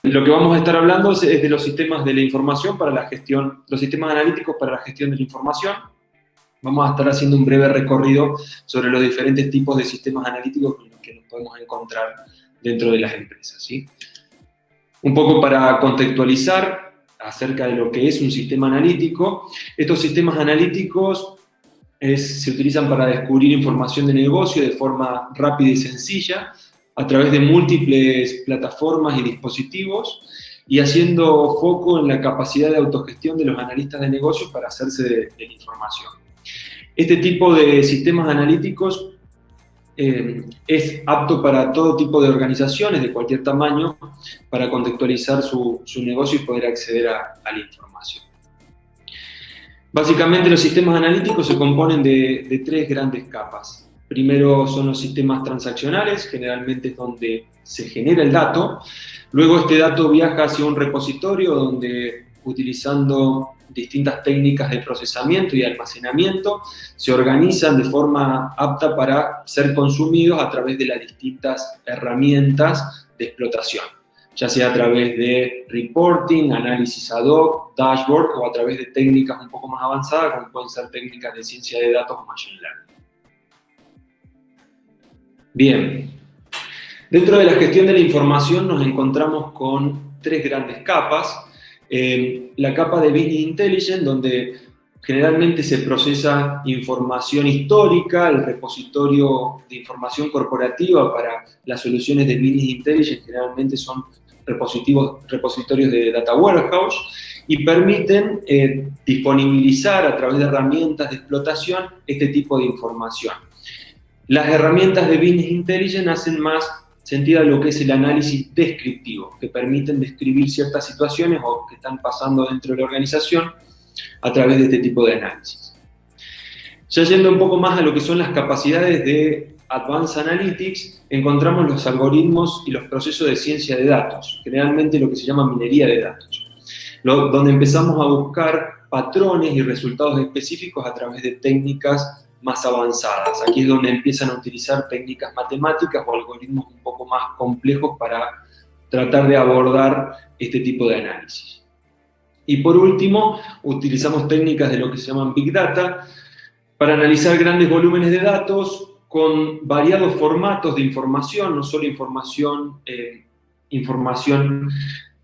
Lo que vamos a estar hablando es de los sistemas de la información para la gestión, los sistemas analíticos para la gestión de la información. Vamos a estar haciendo un breve recorrido sobre los diferentes tipos de sistemas analíticos con los que nos podemos encontrar dentro de las empresas, ¿sí? Un poco para contextualizar acerca de lo que es un sistema analítico. Estos sistemas analíticos se utilizan para descubrir información de negocio de forma rápida y sencilla, a través de múltiples plataformas y dispositivos, y haciendo foco en la capacidad de autogestión de los analistas de negocios para hacerse de la información. Este tipo de sistemas analíticos es apto para todo tipo de organizaciones de cualquier tamaño para contextualizar su negocio y poder acceder a la información. Básicamente los sistemas analíticos se componen de tres grandes capas. Primero son los sistemas transaccionales, generalmente es donde se genera el dato. Luego este dato viaja hacia un repositorio donde, utilizando distintas técnicas de procesamiento y almacenamiento, se organizan de forma apta para ser consumidos a través de las distintas herramientas de explotación, ya sea a través de reporting, análisis ad hoc, dashboard, o a través de técnicas un poco más avanzadas, como pueden ser técnicas de ciencia de datos o machine learning. Bien, dentro de la gestión de la información nos encontramos con tres grandes capas. La capa de Business Intelligence, donde generalmente se procesa información histórica, el repositorio de información corporativa para las soluciones de Business Intelligence generalmente son repositorios de Data Warehouse, y permiten disponibilizar a través de herramientas de explotación este tipo de información. Las herramientas de Business Intelligence hacen más sentido a lo que es el análisis descriptivo, que permiten describir ciertas situaciones o que están pasando dentro de la organización a través de este tipo de análisis. Ya yendo un poco más a lo que son las capacidades de Advanced Analytics, encontramos los algoritmos y los procesos de ciencia de datos, generalmente lo que se llama minería de datos, donde empezamos a buscar patrones y resultados específicos a través de técnicas más avanzadas. Aquí es donde empiezan a utilizar técnicas matemáticas o algoritmos un poco más complejos para tratar de abordar este tipo de análisis. Y por último, utilizamos técnicas de lo que se llaman Big Data para analizar grandes volúmenes de datos con variados formatos de información, no solo información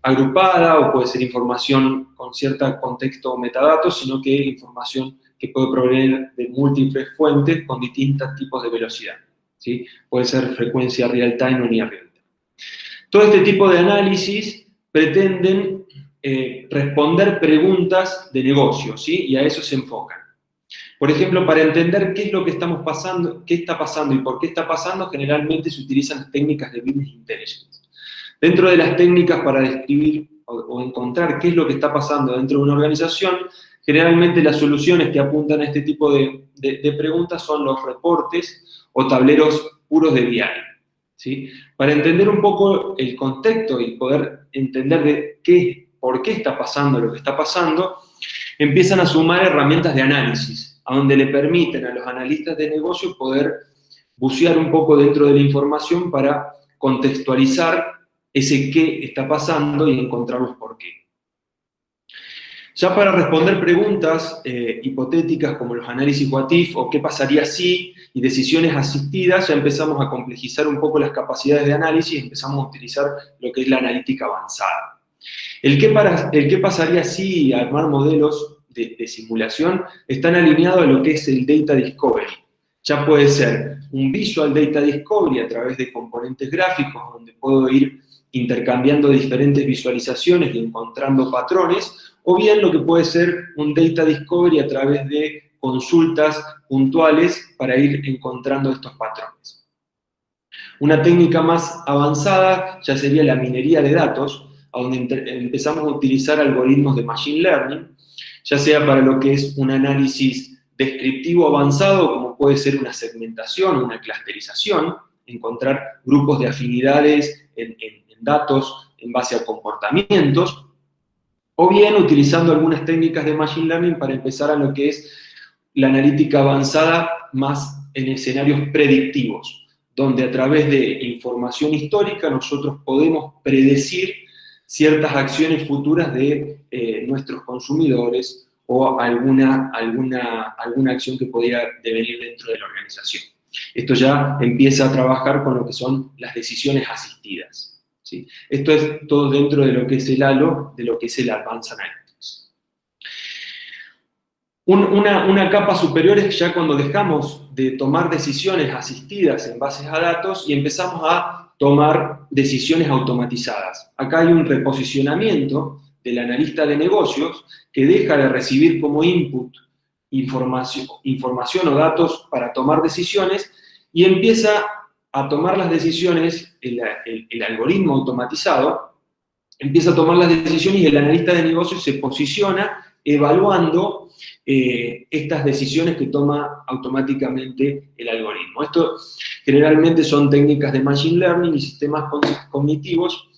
agrupada, o puede ser información con cierto contexto o metadatos, sino que información que puede provenir de múltiples fuentes con distintos tipos de velocidad, ¿sí? Puede ser frecuencia real time o near real time. Todo este tipo de análisis pretenden responder preguntas de negocio, ¿sí? Y a eso se enfocan. Por ejemplo, para entender qué es lo que estamos pasando, qué está pasando y por qué está pasando, generalmente se utilizan técnicas de Business Intelligence. Dentro de las técnicas para describir o encontrar qué es lo que está pasando dentro de una organización, generalmente las soluciones que apuntan a este tipo de preguntas son los reportes o tableros puros de BI, ¿sí? Para entender un poco el contexto y poder entender por qué está pasando lo que está pasando, empiezan a sumar herramientas de análisis, a donde le permiten a los analistas de negocio poder bucear un poco dentro de la información para contextualizar ese qué está pasando y encontrar los por qué. Ya para responder preguntas hipotéticas como los análisis what if o qué pasaría si y decisiones asistidas, ya empezamos a complejizar un poco las capacidades de análisis y empezamos a utilizar lo que es la analítica avanzada. El qué pasaría si y armar modelos de simulación están alineados a lo que es el Data Discovery. Ya puede ser un Visual Data Discovery a través de componentes gráficos donde puedo ir intercambiando diferentes visualizaciones y encontrando patrones, o bien lo que puede ser un Data Discovery a través de consultas puntuales para ir encontrando estos patrones. Una técnica más avanzada ya sería la minería de datos, a donde empezamos a utilizar algoritmos de Machine Learning, ya sea para lo que es un análisis descriptivo avanzado, como puede ser una segmentación, una clusterización, encontrar grupos de afinidades en datos en base a comportamientos, o bien utilizando algunas técnicas de Machine Learning para empezar a lo que es la analítica avanzada más en escenarios predictivos, donde a través de información histórica nosotros podemos predecir ciertas acciones futuras de nuestros consumidores o alguna acción que podría devenir dentro de la organización. Esto ya empieza a trabajar con lo que son las decisiones asistidas, ¿sí? Esto es todo dentro de lo que es el halo, de lo que es el Advanced Analytics. Una capa superior es ya cuando dejamos de tomar decisiones asistidas en bases a datos y empezamos a tomar decisiones automatizadas. Acá hay un reposicionamiento del analista de negocios que deja de recibir como input información o datos para tomar decisiones y empieza a tomar las decisiones, el algoritmo automatizado empieza a tomar las decisiones y el analista de negocios se posiciona evaluando estas decisiones que toma automáticamente el algoritmo. Esto generalmente son técnicas de Machine Learning y sistemas cognitivos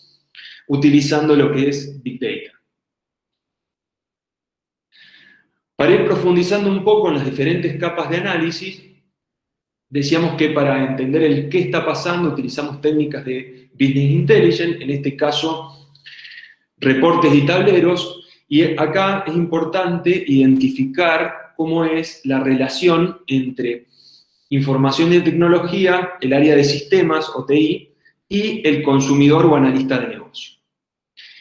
utilizando lo que es Big Data. Para ir profundizando un poco en las diferentes capas de análisis, decíamos que para entender el qué está pasando utilizamos técnicas de Business Intelligence, en este caso reportes y tableros, y acá es importante identificar cómo es la relación entre información de tecnología, el área de sistemas o TI, y el consumidor o analista de negocio.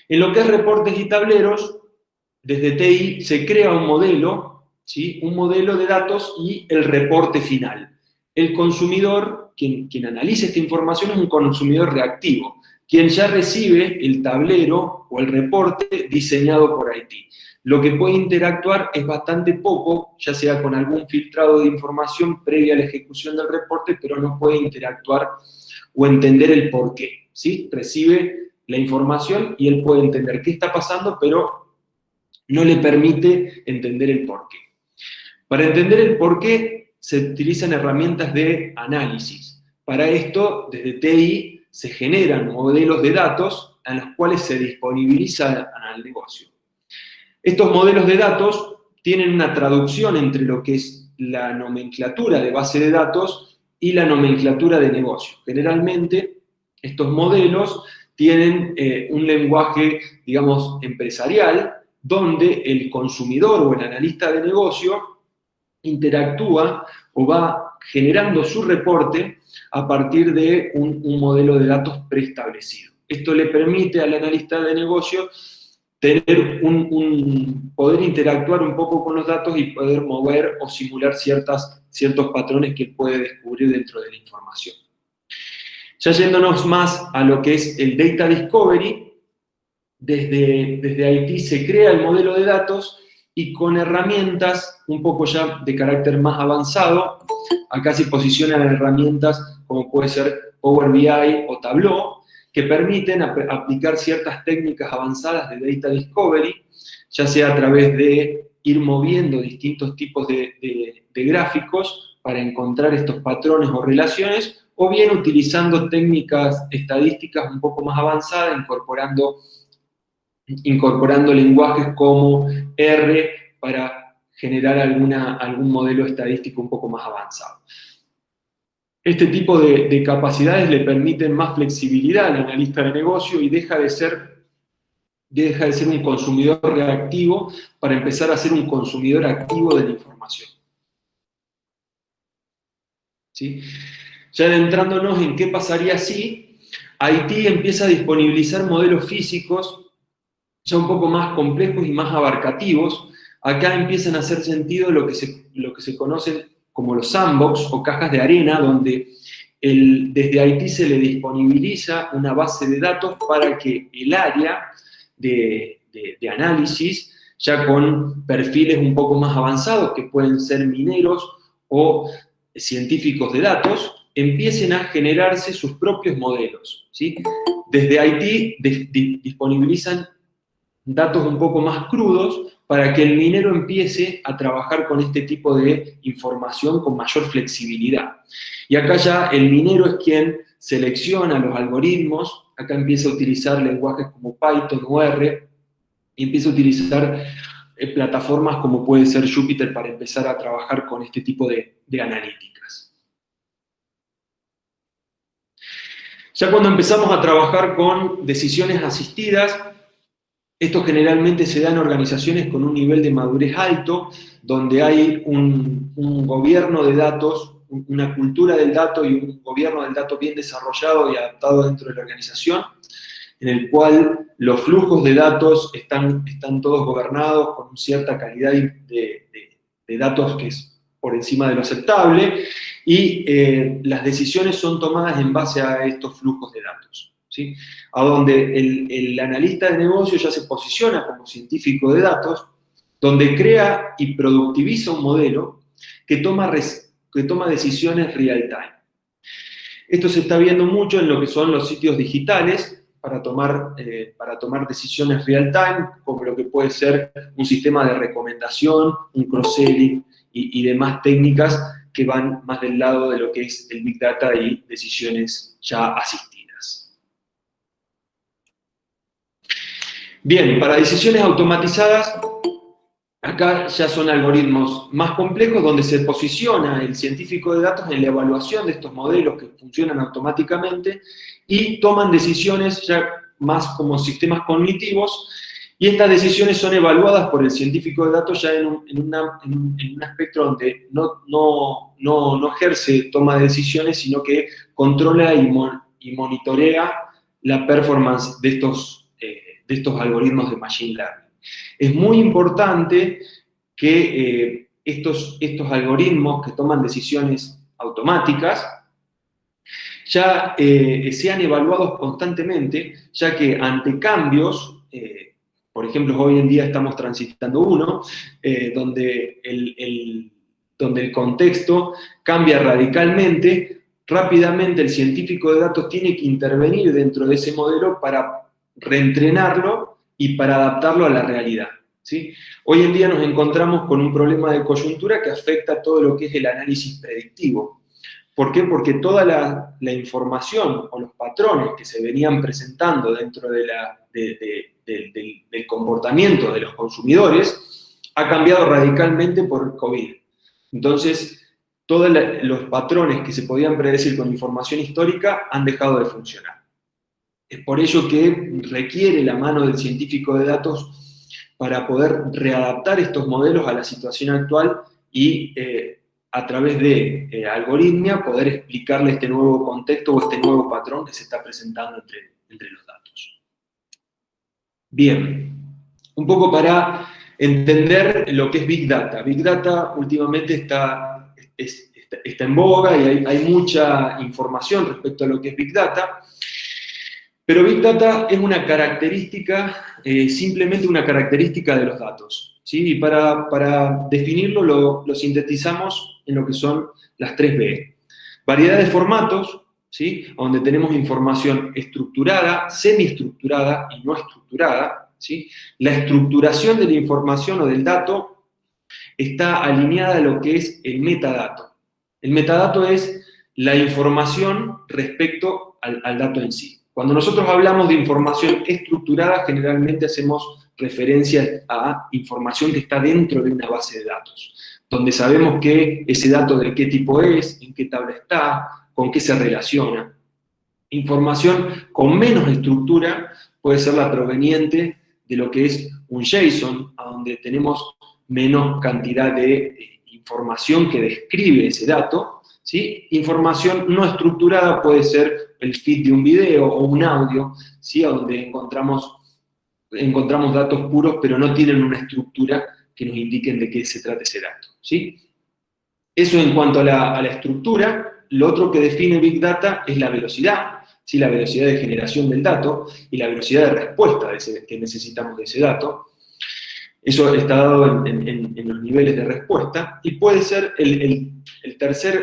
En lo que es reportes y tableros, desde TI se crea un modelo, ¿sí? Un modelo de datos y el reporte final. El consumidor, quien analiza esta información, es un consumidor reactivo, quien ya recibe el tablero o el reporte diseñado por IT. Lo que puede interactuar es bastante poco, ya sea con algún filtrado de información previa a la ejecución del reporte, pero no puede interactuar o entender el porqué, ¿sí? Recibe la información y él puede entender qué está pasando, pero no le permite entender el porqué. Para entender el porqué se utilizan herramientas de análisis. Para esto, desde TI se generan modelos de datos a los cuales se disponibilizan al negocio. Estos modelos de datos tienen una traducción entre lo que es la nomenclatura de base de datos y la nomenclatura de negocio. Generalmente, estos modelos tienen un lenguaje, digamos, empresarial, donde el consumidor o el analista de negocio interactúa o va generando su reporte a partir de un modelo de datos preestablecido. Esto le permite al analista de negocio tener poder interactuar un poco con los datos y poder mover o simular ciertos patrones que puede descubrir dentro de la información. Ya yéndonos más a lo que es el Data Discovery, desde IT se crea el modelo de datos y con herramientas un poco ya de carácter más avanzado, acá se posicionan herramientas como puede ser Power BI o Tableau, que permiten aplicar ciertas técnicas avanzadas de Data Discovery, ya sea a través de ir moviendo distintos tipos de gráficos para encontrar estos patrones o relaciones, o bien utilizando técnicas estadísticas un poco más avanzadas, incorporando lenguajes como R para generar algún modelo estadístico un poco más avanzado. Este tipo de capacidades le permiten más flexibilidad al analista de negocio y deja de ser un consumidor reactivo para empezar a ser un consumidor activo de la información. ¿Sí? Ya adentrándonos en qué pasaría si IT empieza a disponibilizar modelos físicos ya un poco más complejos y más abarcativos. Acá empiezan a hacer sentido lo que se conocen como los sandbox o cajas de arena, donde desde IT se le disponibiliza una base de datos para que el área de análisis, ya con perfiles un poco más avanzados, que pueden ser mineros o científicos de datos, empiecen a generarse sus propios modelos, ¿sí? Desde IT disponibilizan datos un poco más crudos para que el minero empiece a trabajar con este tipo de información con mayor flexibilidad. Y acá ya el minero es quien selecciona los algoritmos, acá empieza a utilizar lenguajes como Python o R, y empieza a utilizar plataformas como puede ser Jupyter para empezar a trabajar con este tipo de analíticas. Ya cuando empezamos a trabajar con decisiones asistidas, Esto generalmente se da en organizaciones con un nivel de madurez alto, donde hay un gobierno de datos, una cultura del dato y un gobierno del dato bien desarrollado y adaptado dentro de la organización, en el cual los flujos de datos están todos gobernados con cierta calidad de datos que es por encima de lo aceptable, y las decisiones son tomadas en base a estos flujos de datos, ¿sí? A donde el analista de negocio ya se posiciona como científico de datos, donde crea y productiviza un modelo que toma decisiones real time. Esto se está viendo mucho en lo que son los sitios digitales para tomar decisiones real time, como lo que puede ser un sistema de recomendación, un cross-selling y demás técnicas que van más del lado de lo que es el Big Data y decisiones ya asistidas. Bien, para decisiones automatizadas, acá ya son algoritmos más complejos donde se posiciona el científico de datos en la evaluación de estos modelos que funcionan automáticamente y toman decisiones ya más como sistemas cognitivos, y estas decisiones son evaluadas por el científico de datos ya en un espectro donde no ejerce toma de decisiones, sino que controla y monitorea la performance de estos algoritmos de Machine Learning. Es muy importante que estos algoritmos que toman decisiones automáticas ya sean evaluados constantemente, ya que ante cambios, por ejemplo, hoy en día estamos transitando uno, donde el contexto cambia radicalmente, rápidamente el científico de datos tiene que intervenir dentro de ese modelo para reentrenarlo y para adaptarlo a la realidad, ¿sí? Hoy en día nos encontramos con un problema de coyuntura que afecta todo lo que es el análisis predictivo. ¿Por qué? Porque toda la información o los patrones que se venían presentando dentro del comportamiento de los consumidores ha cambiado radicalmente por el COVID. Entonces, todos los patrones que se podían predecir con información histórica han dejado de funcionar. Es por ello que requiere la mano del científico de datos para poder readaptar estos modelos a la situación actual y a través de algoritmia poder explicarle este nuevo contexto o este nuevo patrón que se está presentando entre los datos. Bien, un poco para entender lo que es Big Data. Big Data últimamente está en boga y hay mucha información respecto a lo que es Big Data. Pero Big Data es una característica, simplemente una característica de los datos, ¿sí? Y para definirlo lo sintetizamos en lo que son las 3B. Variedad de formatos, ¿sí? Donde tenemos información estructurada, semiestructurada y no estructurada, ¿sí? La estructuración de la información o del dato está alineada a lo que es el metadato. El metadato es la información respecto al dato en sí. Cuando nosotros hablamos de información estructurada, generalmente hacemos referencia a información que está dentro de una base de datos, donde sabemos que ese dato de qué tipo es, en qué tabla está, con qué se relaciona. Información con menos estructura puede ser la proveniente de lo que es un JSON, a donde tenemos menos cantidad de información que describe ese dato, ¿sí? Información no estructurada puede ser el feed de un video o un audio, ¿sí? A donde encontramos datos puros, pero no tienen una estructura que nos indiquen de qué se trata ese dato, ¿sí? Eso en cuanto a la estructura. Lo otro que define Big Data es la velocidad, ¿sí? La velocidad de generación del dato y la velocidad de respuesta que necesitamos de ese dato. Eso está dado en los niveles de respuesta, y puede ser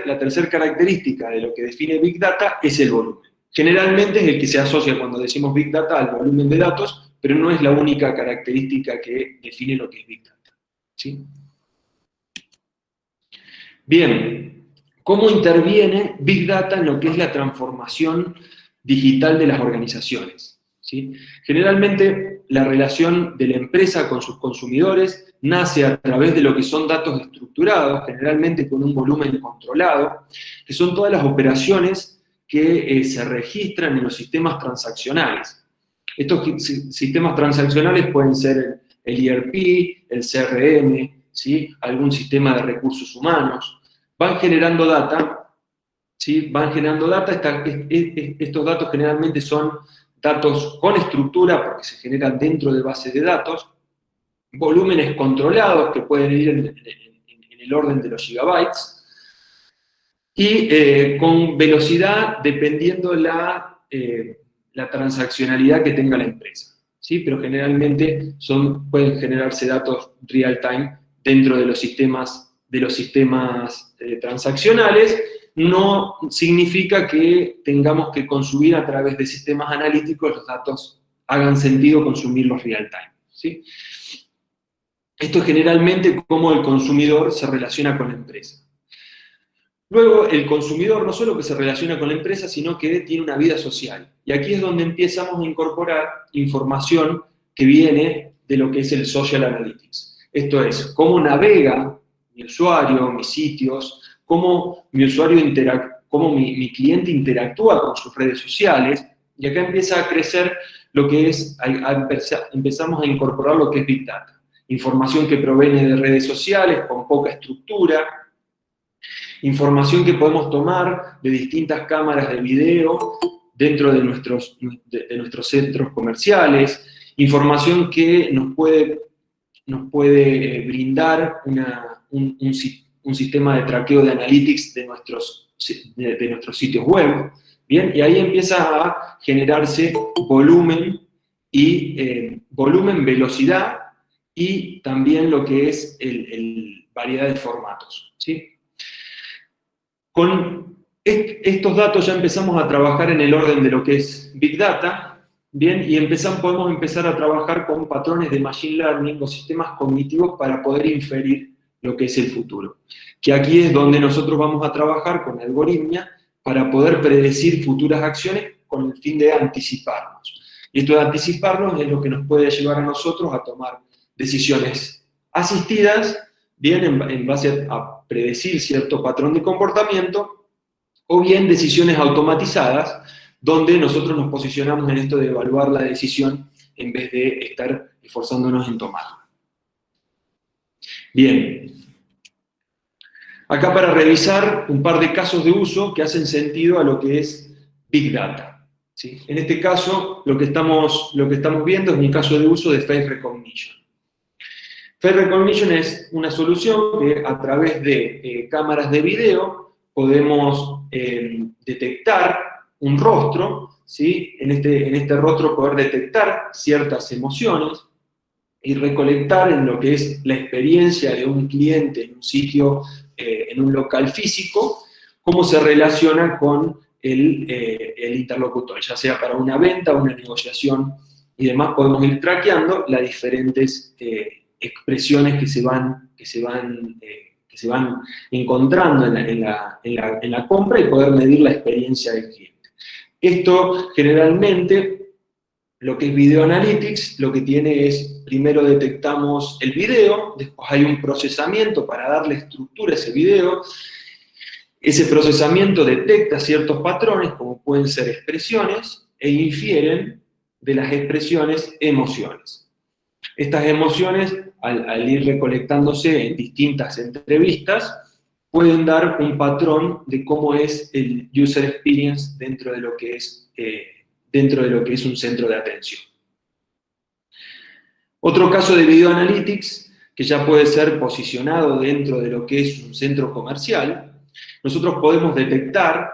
la tercera característica de lo que define Big Data es el volumen. Generalmente es el que se asocia cuando decimos Big Data al volumen de datos, pero no es la única característica que define lo que es Big Data, ¿sí? Bien, ¿cómo interviene Big Data en lo que es la transformación digital de las organizaciones? ¿Sí? Generalmente la relación de la empresa con sus consumidores nace a través de lo que son datos estructurados, generalmente con un volumen controlado, que son todas las operaciones que se registran en los sistemas transaccionales. Estos sistemas transaccionales pueden ser el ERP, el CRM, ¿sí? Algún sistema de recursos humanos. Van generando data, ¿sí? Van generando data. Estos datos generalmente son datos con estructura, porque se generan dentro de bases de datos, volúmenes controlados que pueden ir en el orden de los gigabytes, y con velocidad dependiendo la transaccionalidad que tenga la empresa, ¿sí? Pero generalmente pueden generarse datos real time dentro de los sistemas transaccionales. No significa que tengamos que consumir a través de sistemas analíticos los datos hagan sentido consumirlos real time, ¿sí? Esto es generalmente cómo el consumidor se relaciona con la empresa. Luego, el consumidor no solo que se relaciona con la empresa, sino que tiene una vida social. Y aquí es donde empezamos a incorporar información que viene de lo que es el Social Analytics. Esto es, cómo navega mi usuario, mis sitios, cómo mi cliente interactúa con sus redes sociales. Y acá empieza a crecer lo que es, empezamos a incorporar lo que es Big Data. Información que proviene de redes sociales con poca estructura, información que podemos tomar de distintas cámaras de video dentro de nuestros centros comerciales, información que nos puede brindar un sistema de traqueo de analytics de nuestros sitios web, ¿bien? Y ahí empieza a generarse volumen, velocidad, y también lo que es variedad de formatos, ¿sí? Con estos datos ya empezamos a trabajar en el orden de lo que es Big Data, ¿bien? Y podemos empezar a trabajar con patrones de Machine Learning o sistemas cognitivos para poder inferir lo que es el futuro. Que aquí es donde nosotros vamos a trabajar con algoritmia para poder predecir futuras acciones con el fin de anticiparnos. Y esto de anticiparnos es lo que nos puede llevar a nosotros a tomar decisiones asistidas, bien en base a predecir cierto patrón de comportamiento, o bien decisiones automatizadas, donde nosotros nos posicionamos en esto de evaluar la decisión en vez de estar esforzándonos en tomarla. Bien. Acá para revisar un par de casos de uso que hacen sentido a lo que es Big Data, ¿sí? En este caso, lo que estamos viendo es un caso de uso de Face Recognition. Face Recognition es una solución que a través de cámaras de video podemos detectar un rostro, ¿sí? En este rostro poder detectar ciertas emociones y recolectar en lo que es la experiencia de un cliente en un sitio, en un local físico, cómo se relaciona con el interlocutor, ya sea para una venta, una negociación y demás. Podemos ir traqueando las diferentes expresiones que se van encontrando en la compra y poder medir la experiencia del cliente. Esto generalmente, lo que es Video Analytics, lo que tiene es, primero detectamos el video, después hay un procesamiento para darle estructura a ese video. Ese procesamiento detecta ciertos patrones, como pueden ser expresiones, e infieren de las expresiones emociones. Estas emociones, al ir recolectándose en distintas entrevistas, pueden dar un patrón de cómo es el user experience dentro de lo que es un centro de atención. Otro caso de Video Analytics, que ya puede ser posicionado dentro de lo que es un centro comercial, nosotros podemos detectar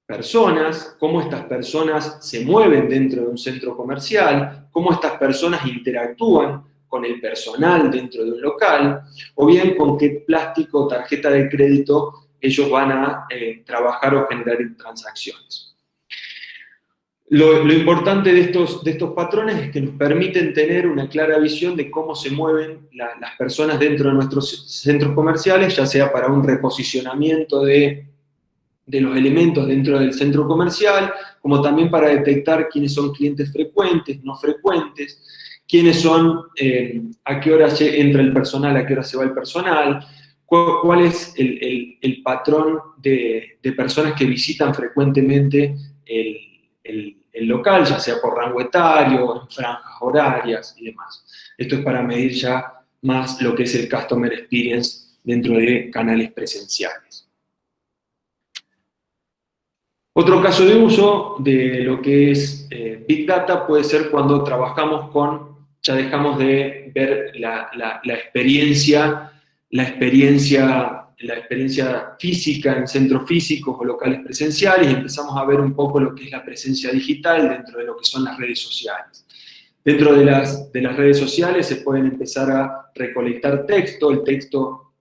personas, cómo estas personas se mueven dentro de un centro comercial, cómo estas personas interactúan con el personal dentro de un local, o bien con qué plástico o tarjeta de crédito ellos van a trabajar o generar transacciones. Lo importante de estos patrones es que nos permiten tener una clara visión de cómo se mueven las personas dentro de nuestros centros comerciales, ya sea para un reposicionamiento de los elementos dentro del centro comercial, como también para detectar quiénes son clientes frecuentes, no frecuentes, quiénes son, a qué hora entra el personal, a qué hora se va el personal, cuál es el patrón de personas que visitan frecuentemente el local, ya sea por rango etario, en franjas horarias y demás. Esto es para medir ya más lo que es el Customer Experience dentro de canales presenciales. Otro caso de uso de lo que es Big Data puede ser cuando trabajamos con, ya dejamos de ver la experiencia física en centros físicos o locales presenciales y empezamos a ver un poco lo que es la presencia digital dentro de lo que son las redes sociales. Dentro de las redes sociales se pueden empezar a recolectar texto, el texto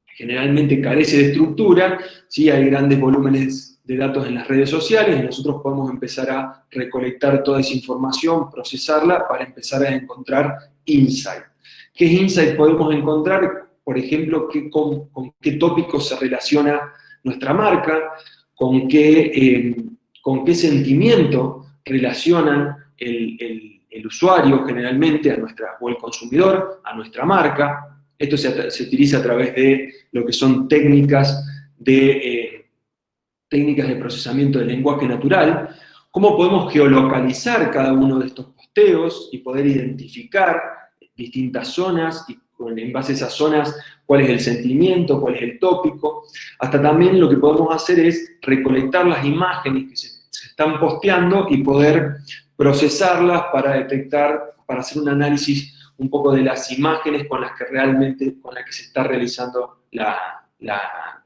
generalmente carece de estructura, ¿sí? Hay grandes volúmenes de datos en las redes sociales y nosotros podemos empezar a recolectar toda esa información, procesarla para empezar a encontrar insight. ¿Qué insight podemos encontrar? Por ejemplo, con qué tópicos se relaciona nuestra marca, con qué sentimiento relacionan el usuario generalmente o el consumidor a nuestra marca. Esto se utiliza a través de lo que son técnicas de procesamiento del lenguaje natural. ¿Cómo podemos geolocalizar cada uno de estos posteos y poder identificar distintas zonas y en base a esas zonas cuál es el sentimiento, cuál es el tópico? Hasta también lo que podemos hacer es recolectar las imágenes que se están posteando y poder procesarlas para detectar, para hacer un análisis un poco de las imágenes con las que se está realizando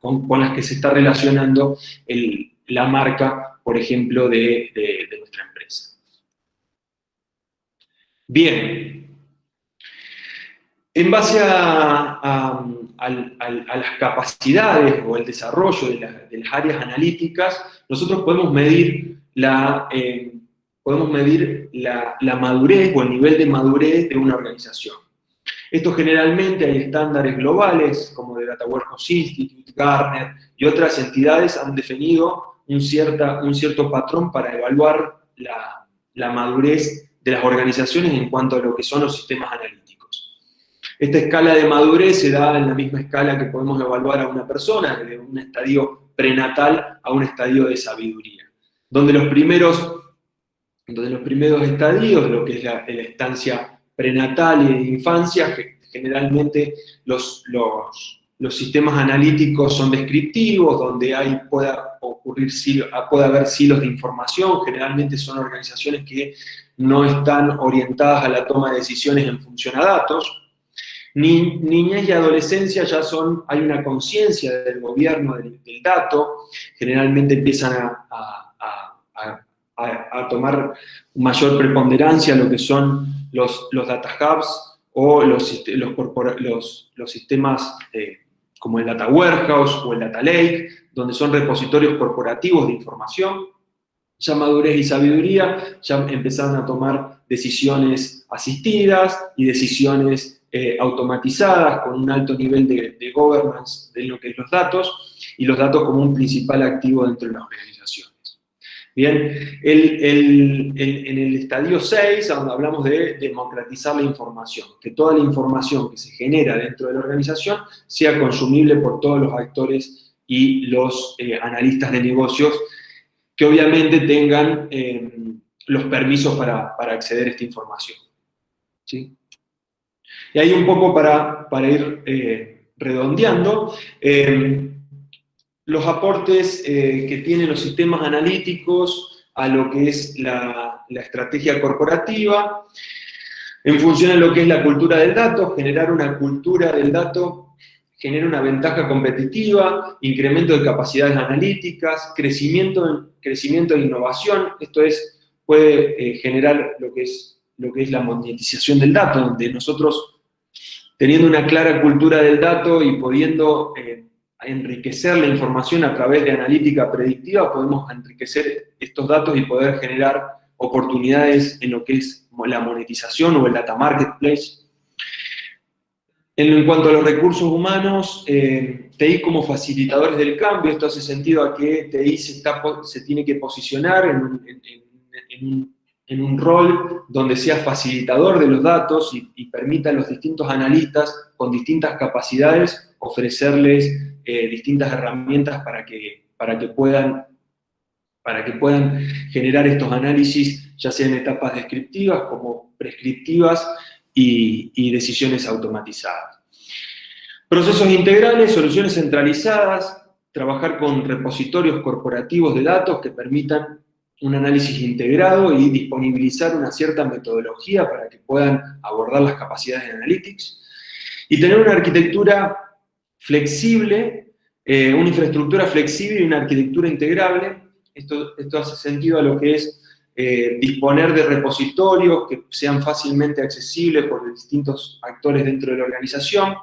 con las que se está relacionando la marca, por ejemplo, de nuestra empresa. Bien. En base a las capacidades o el desarrollo de las áreas analíticas, nosotros podemos medir la madurez o el nivel de madurez de una organización. Esto generalmente hay estándares globales, como de Data Warehouse Institute, Gartner y otras entidades han definido un cierto patrón para evaluar la madurez de las organizaciones en cuanto a lo que son los sistemas analíticos. Esta escala de madurez se da en la misma escala que podemos evaluar a una persona, de un estadio prenatal a un estadio de sabiduría, donde los primeros estadios, lo que es la estancia prenatal y de infancia, generalmente los sistemas analíticos son descriptivos, donde puede haber silos de información, generalmente son organizaciones que no están orientadas a la toma de decisiones en función a datos. Niñez y adolescencia hay una conciencia del gobierno del dato, generalmente empiezan a tomar mayor preponderancia lo que son los data hubs o los sistemas como el data warehouse o el data lake, donde son repositorios corporativos de información. Ya madurez y sabiduría ya empezaron a tomar decisiones asistidas y decisiones automatizadas con un alto nivel de governance de lo que es los datos, y los datos como un principal activo dentro de las organizaciones. Bien, en el estadio 6, donde hablamos de democratizar la información, que toda la información que se genera dentro de la organización sea consumible por todos los actores y los analistas de negocios, que obviamente tengan los permisos para acceder a esta información. ¿Sí? Y ahí un poco para ir redondeando, los aportes que tienen los sistemas analíticos a lo que es la estrategia corporativa, en función de lo que es la cultura del dato. Generar una cultura del dato genera una ventaja competitiva, incremento de capacidades analíticas, crecimiento de innovación. Esto puede generar lo que es la monetización del dato, donde nosotros, teniendo una clara cultura del dato y pudiendo enriquecer la información a través de analítica predictiva, podemos enriquecer estos datos y poder generar oportunidades en lo que es la monetización o el data marketplace. En cuanto a los recursos humanos, TI como facilitadores del cambio. Esto hace sentido a que TI se tiene que posicionar en un rol donde sea facilitador de los datos y permita a los distintos analistas con distintas capacidades ofrecerles distintas herramientas para que puedan para que puedan generar estos análisis, ya sea en etapas descriptivas como prescriptivas y decisiones automatizadas. Procesos integrales, soluciones centralizadas, trabajar con repositorios corporativos de datos que permitan un análisis integrado y disponibilizar una cierta metodología para que puedan abordar las capacidades de Analytics. Y tener una arquitectura flexible, una infraestructura flexible y una arquitectura integrable. Esto hace sentido a lo que es disponer de repositorios que sean fácilmente accesibles por distintos actores dentro de la organización,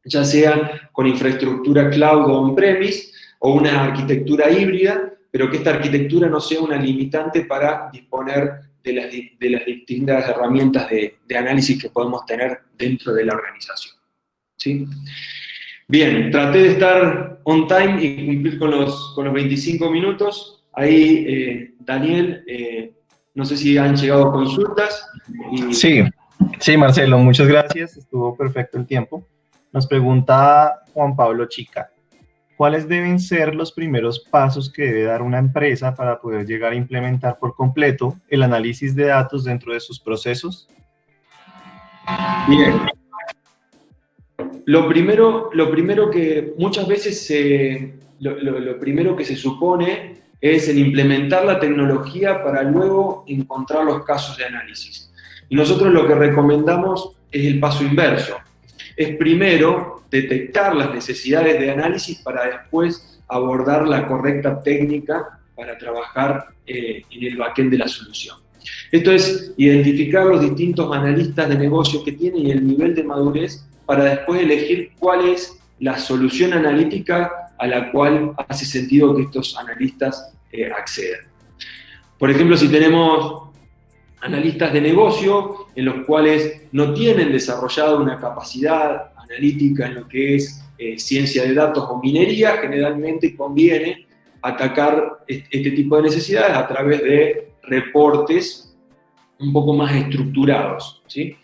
ya sean con infraestructura cloud o on-premise, o una arquitectura híbrida, pero que esta arquitectura no sea una limitante para disponer de las distintas herramientas de análisis que podemos tener dentro de la organización. ¿Sí? Bien, traté de estar on time y cumplir con los 25 minutos. Ahí, Daniel, no sé si han llegado consultas. Sí, Marcelo, muchas gracias. Estuvo perfecto el tiempo. Nos pregunta Juan Pablo Chica, ¿cuáles deben ser los primeros pasos que debe dar una empresa para poder llegar a implementar por completo el análisis de datos dentro de sus procesos? Bien. Lo primero que muchas veces lo primero que se supone es el implementar la tecnología para luego encontrar los casos de análisis. Y nosotros lo que recomendamos es el paso inverso. Es primero detectar las necesidades de análisis para después abordar la correcta técnica para trabajar en el backend de la solución. Esto es identificar los distintos analistas de negocios que tienen y el nivel de madurez para después elegir cuál es la solución analítica a la cual hace sentido que estos analistas accedan. Por ejemplo, si tenemos analistas de negocio en los cuales no tienen desarrollada una capacidad analítica en lo que es ciencia de datos o minería, generalmente conviene atacar este tipo de necesidades a través de reportes un poco más estructurados, ¿sí?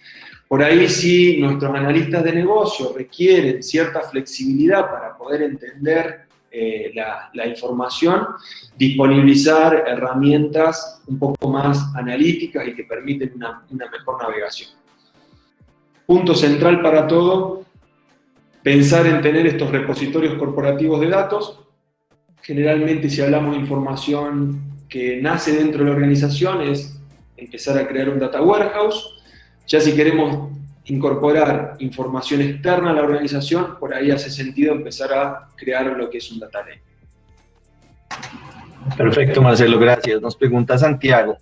Por ahí, si nuestros analistas de negocio requieren cierta flexibilidad para poder entender la información, disponibilizar herramientas un poco más analíticas y que permiten una mejor navegación. Punto central para todo, pensar en tener estos repositorios corporativos de datos. Generalmente, si hablamos de información que nace dentro de la organización, es empezar a crear un data warehouse. Ya si queremos incorporar información externa a la organización, por ahí hace sentido empezar a crear lo que es un data lake. Perfecto, Marcelo, gracias. Nos pregunta Santiago,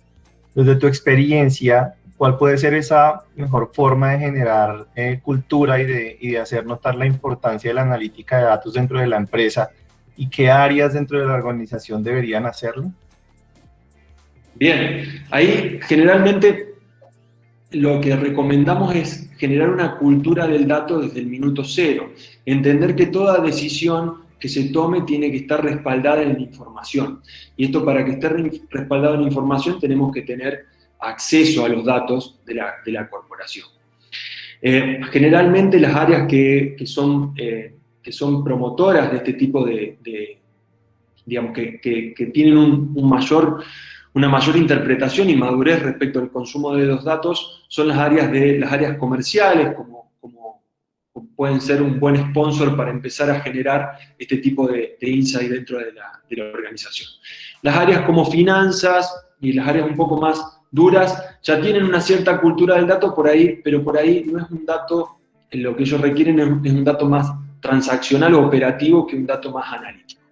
desde tu experiencia, ¿cuál puede ser esa mejor forma de generar cultura y de hacer notar la importancia de la analítica de datos dentro de la empresa y qué áreas dentro de la organización deberían hacerlo? Bien, ahí generalmente lo que recomendamos es generar una cultura del dato desde el minuto cero. Entender que toda decisión que se tome tiene que estar respaldada en información. Y esto, para que esté respaldado en información, tenemos que tener acceso a los datos de la corporación. Generalmente las áreas que son promotoras de este tipo digamos, que tienen una mayor interpretación y madurez respecto al consumo de los datos son las áreas comerciales, como pueden ser un buen sponsor para empezar a generar este tipo de insight dentro de la organización. Las áreas como finanzas y las áreas un poco más duras ya tienen una cierta cultura del dato por ahí, pero por ahí no es un dato, lo que ellos requieren es un dato más transaccional o operativo que un dato más analítico.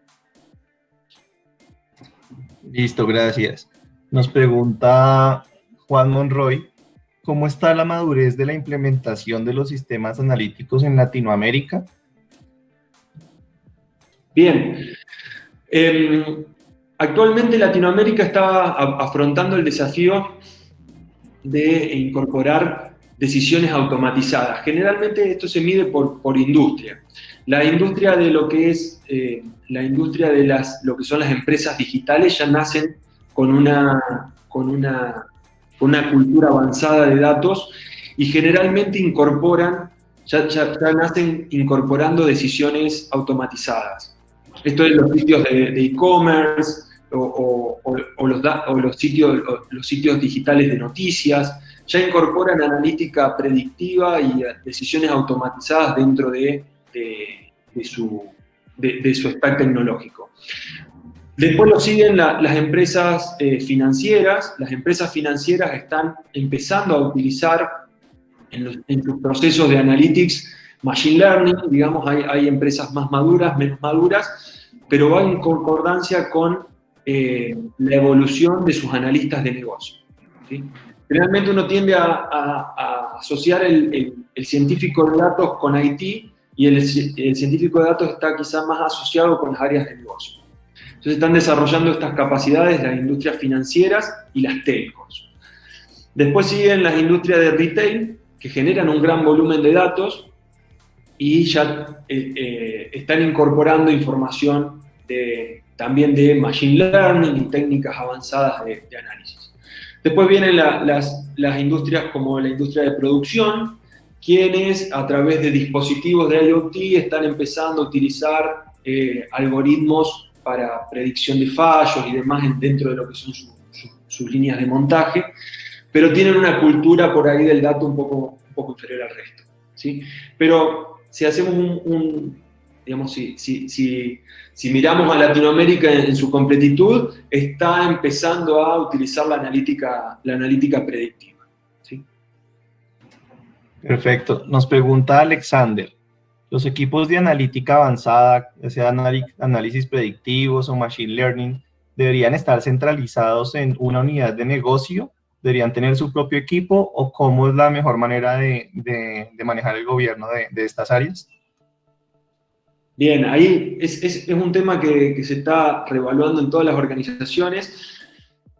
Listo, gracias. Nos pregunta Juan Monroy, ¿cómo está la madurez de la implementación de los sistemas analíticos en Latinoamérica? Bien. Actualmente Latinoamérica está afrontando el desafío de incorporar decisiones automatizadas. Generalmente esto se mide por industria. La industria de lo que es lo que son las empresas digitales ya nacen con una cultura avanzada de datos y generalmente ya nacen incorporando decisiones automatizadas. Esto es los sitios de e-commerce, los sitios digitales de noticias, ya incorporan analítica predictiva y decisiones automatizadas dentro de su stack tecnológico. Después lo siguen las empresas financieras. Las empresas financieras están empezando a utilizar en sus procesos de analytics machine learning. Digamos, hay empresas más maduras, menos maduras, pero va en concordancia con la evolución de sus analistas de negocio, ¿sí? Generalmente uno tiende a asociar el científico de datos con IT, y el científico de datos está quizás más asociado con las áreas de negocio. Entonces están desarrollando estas capacidades las industrias financieras y las telcos. Después siguen las industrias de retail, que generan un gran volumen de datos y ya están incorporando información también de machine learning y técnicas avanzadas de análisis. Después vienen las industrias como la industria de producción, quienes a través de dispositivos de IoT están empezando a utilizar algoritmos para predicción de fallos y demás dentro de lo que son sus líneas de montaje, pero tienen una cultura por ahí del dato un poco inferior al resto, ¿sí? Pero si hacemos digamos, si miramos a Latinoamérica en su completitud, está empezando a utilizar la analítica predictiva, ¿sí? Perfecto. Nos pregunta Alexander, ¿los equipos de analítica avanzada, ya sea análisis predictivos o machine learning, deberían estar centralizados en una unidad de negocio? ¿Deberían tener su propio equipo? ¿O cómo es la mejor manera de manejar el gobierno de estas áreas? Bien, ahí es un tema que se está reevaluando en todas las organizaciones.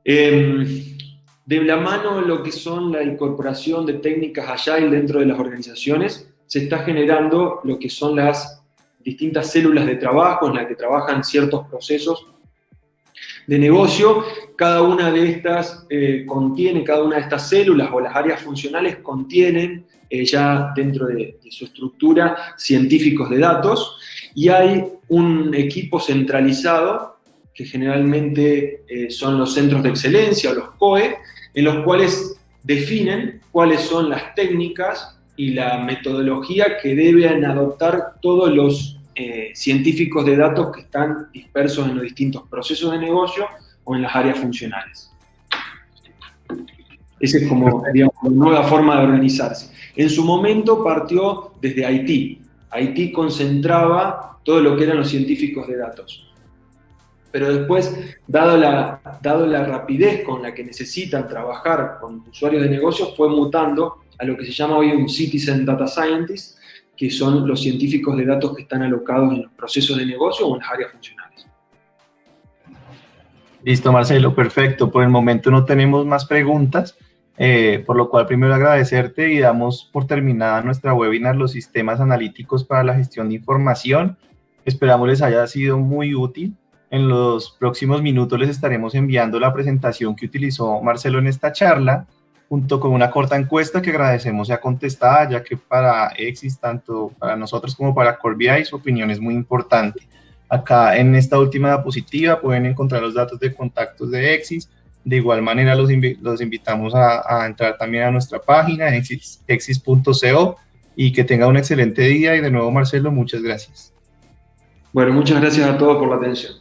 De la mano lo que son la incorporación de técnicas Agile dentro de las organizaciones, se está generando lo que son las distintas células de trabajo en las que trabajan ciertos procesos de negocio. Cada una de estas cada una de estas células o las áreas funcionales contienen ya dentro de su estructura científicos de datos, y hay un equipo centralizado que generalmente son los centros de excelencia o los COE, en los cuales definen cuáles son las técnicas y la metodología que deben adoptar todos los científicos de datos que están dispersos en los distintos procesos de negocio o en las áreas funcionales. Esa es como, digamos, una nueva forma de organizarse. En su momento partió desde Haití. Haití concentraba todo lo que eran los científicos de datos. Pero después, dado la rapidez con la que necesitan trabajar con usuarios de negocio, fue mutando a lo que se llama hoy un Citizen Data Scientist, que son los científicos de datos que están alocados en los procesos de negocio o en las áreas funcionales. Listo, Marcelo, perfecto. Por el momento no tenemos más preguntas, por lo cual primero agradecerte y damos por terminada nuestra webinar, los sistemas analíticos para la gestión de información. Esperamos les haya sido muy útil. En los próximos minutos les estaremos enviando la presentación que utilizó Marcelo en esta charla, junto con una corta encuesta que agradecemos sea contestada, ya que para Exis, tanto para nosotros como para Core BI, su opinión es muy importante. Acá en esta última diapositiva pueden encontrar los datos de contactos de Exis. De igual manera los invitamos a entrar también a nuestra página, exis.co, y que tenga un excelente día. Y de nuevo, Marcelo, muchas gracias. Bueno, muchas gracias a todos por la atención.